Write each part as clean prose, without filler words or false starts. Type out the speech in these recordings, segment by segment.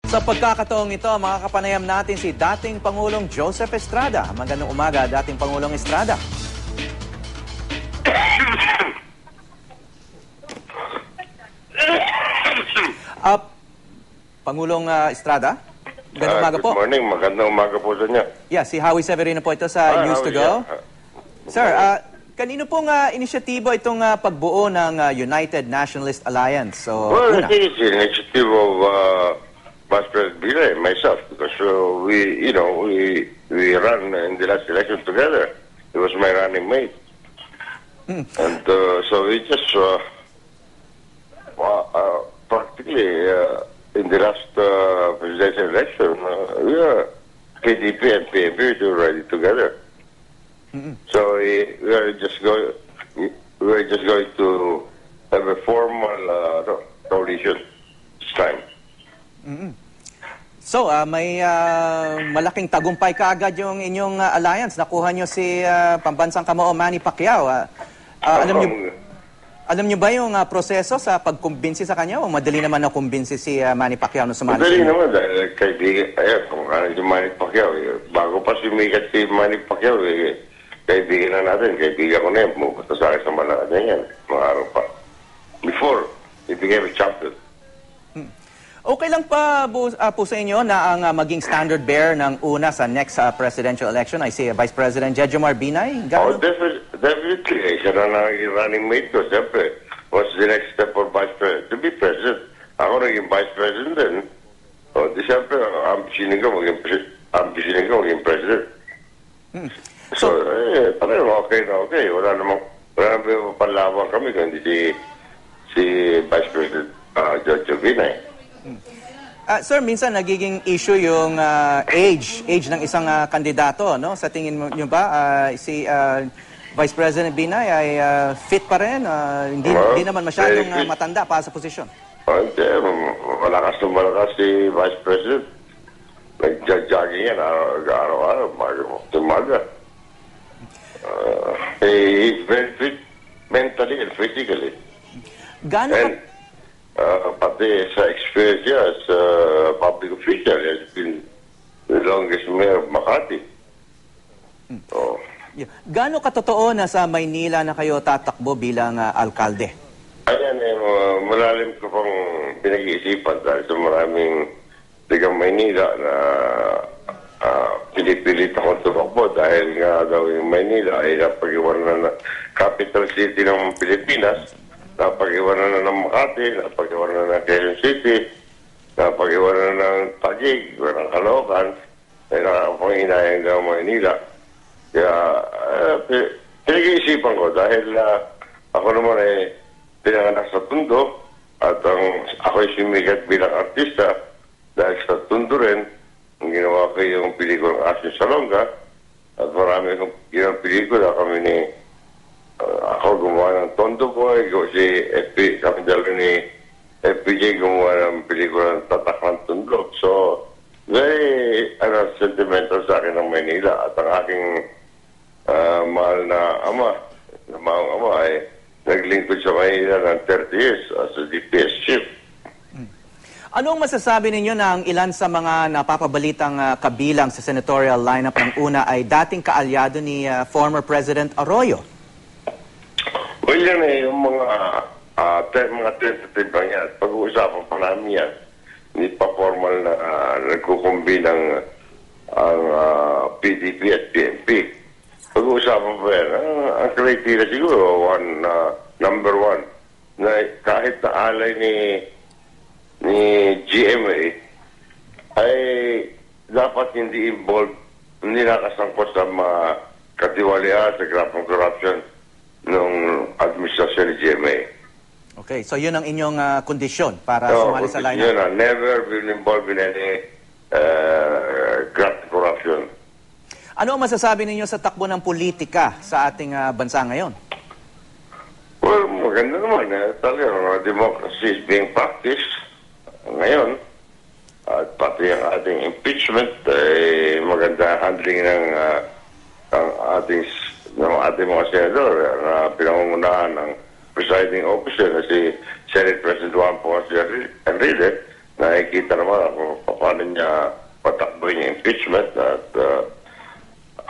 Sa pagkakataong ito, makakapanayam natin si dating Pangulong Joseph Estrada. Magandang umaga, dating Pangulong Estrada. Pangulong Estrada, magandang umaga po. Good morning, magandang umaga po sa inyo. Yeah, si Howie Severino po ito sa News to Go. Sir, kanino pong inisyatibo itong pagbuo ng United Nationalist Alliance? So, Well, I think it's an initiative of Vice President Bila and myself because we ran in the last election together. He was my running mate. And so we just practically in the last presidential election, we are PDP and PNP were already together. So we are just going to have a formal coalition this time. So, may malaking tagumpay kaagad yung inyong alliance. Nakuha nyo si pambansang kamao Manny Pacquiao. Alam nyo ba yung proseso sa pagkumbinsi sa kanya o madali naman na kumbinsi si Manny Pacquiao na sumali? Madali naman dahil kaibigan, kung ano si Manny Pacquiao, bago pa sumikat si Manny Pacquiao, kaibigan na natin, kaibigan ko na yan, pumunta sa akin sa Malacanang yan, mga araw pa. Before, he became a champion. Okay lang pa po sa inyo na ang maging standard bearer ng una sa next presidential election ay si Vice President Jejomar Binay? Definitely. Siya na naging running mate ko. Siyempre, what's the next step for Vice President? To be President. Ako naging Vice President din. Di siyempre, ambisyonin ko maging President. So, parang okay na okay. Wala namang panlaban kami kung hindi si Vice President Jejomar Binay. Sir, minsan nagiging issue yung age ng isang kandidato, no? Sa tingin mo ba si Vice President Binay ay fit pa rin? Hindi naman masyadong matanda para sa posisyon. Hindi, malakas si Vice President. Nag-jogging yan araw-araw, umaga. He's very fit mentally and physically. Pati sa experience niya as a public official, he has been the longest mayor of Makati. Gaano katotoo na sa Maynila na kayo tatakbo bilang alkalde? Ayan, malalim ko pang pinag-iisipan dahil sa maraming tigang Maynila na pinipilit akong tumakbo dahil nga daw yung Maynila ay napag-iwanan na capital city ng Pilipinas. Napag-iwanan na ng Makati, napag-iwanan na ng Quezon City, napag-iwanan na ng Taguig, ng Caloocan, ay nakapanginayang daw Maynila. Kaya, pinag-iisipan ko dahil ako naman ay pinanganak sa Tondo at ako'y sumikat bilang artista dahil sa Tondo rin, ang ginawa ko yung pelikulang Asin Salonga at marami kong ginawang pelikula kami ni ako gumawa ng Tondo Boy, si kami dalawa ni FPJ gumawa ng pelikula ng Tatak ng Tondo. So, very sentimental sa akin ng Manila at ang aking mahal na ama ay naglingkod sa Manila ng 30 years as a DPS chief. Anong masasabi ninyo na ang ilan sa mga napapabalitang kabilang sa senatorial lineup ng una ay dating kaalyado ni former President Arroyo? Well, yan yung mga tentative lang yan. Pag-uusapan pa namin yan. Hindi pa formal na nagkukumbin ang PDP at PNP. Pag-uusapan pa yan. Ang criteria siguro, number one, na kahit na alay ni GMA ay dapat hindi involved, hindi nakasangkot sa mga katiwalian sa graph of corruption nung administrasyon ni GMA. Okay, so yun ang inyong kondisyon para sumali sa lineup? Yun never been involved in any graft corruption. Ano ang masasabi ninyo sa takbo ng politika sa ating bansa ngayon? Well, maganda naman. Talagang democracy is being practiced ngayon. At pati ang ating impeachment, maganda handling ng ating mga senador na pinangungunahan ng presiding officer na si Senate President Juan Ponce Enrile nakikita naman kung paano niya patakbo yung impeachment at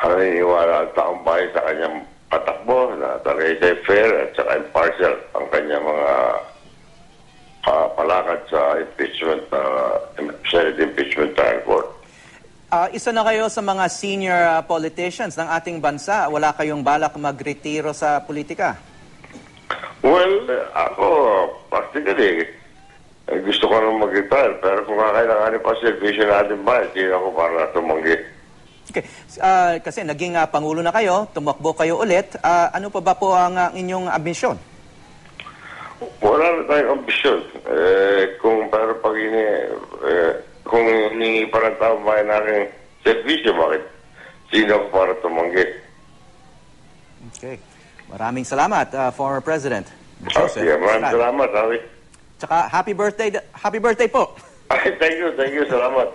naniniwala ang taong bayan sa kanyang patakbo na talaga fair at saka impartial ang kanyang mga palakad sa impeachment, Senate Impeachment Trial Court. Isa na kayo sa mga senior politicians ng ating bansa. Wala kayong balak magretiro sa politika? Well, ako, practically, gusto ko nang mag-retire. Pero kung kakailanganin pa servisyo natin ba, hindi ako para tumanggi. Okay. Kasi naging Pangulo na kayo, tumakbo kayo ulit. Ano pa ba po ang inyong ambisyon? Wala na tayong ambisyon. Kung pero pag kung hiningi pa ng taong bayan natin servisyo, bakit sino para tumanggi? Okay. Maraming salamat, former President Joseph. Okay, maraming salamat, Harry. Tsaka happy birthday po. Thank you, salamat.